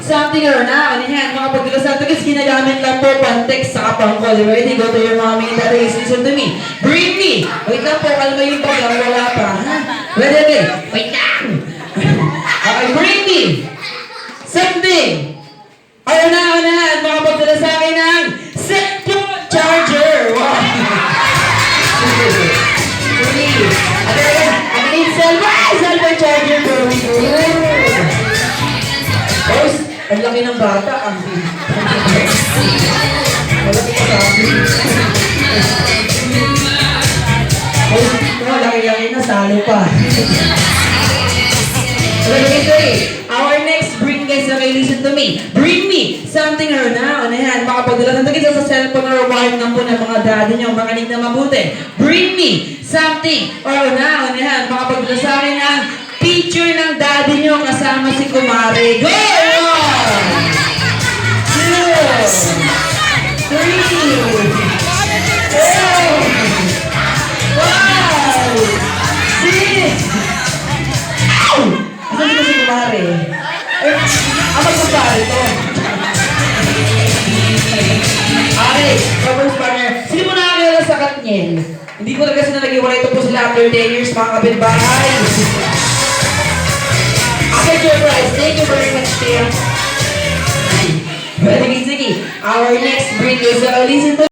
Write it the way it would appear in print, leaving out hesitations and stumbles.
something or na, ano yan, mga pagkakasabi kasi ginagamit lang po context sa pang-call. Ready? Go to your mommy, daddy, listen to me. Bring me! Wait lang po, kalma yung bagang wala pa. Ha? Ready, okay? Wait lang! Okay, bring me! Something! Or na, mga pagkakasabi sa akin ng cellphone charger! Wow! Cellphone charger, bro. Oh, ang laki ng bata. Ang malaki ka sa akin. Oh, laki-laki na, salo pa. Our next bring guys, okay, listen to me. Bring me something or na, ano yan, makapagdala ng tagisa sa cellphone or wife ng po ng mga daddy nyo, makinig na mabuti. Bring me something or na, ano yan, makapagdala sa akin ng picture ng daddy nyo kasama si Kumare. Go! 1, 2, 3, 4, 5. Asan ko si Kumare? Magpapare ito. Okay, first partner. Sino mo nakakilala sa Katniel? Hindi ko na kasi nalagay ito po sila after 10 years, mga kapitbahay. Okay, your prize. Thank you very much, Tim. Sige. Our next break is listen to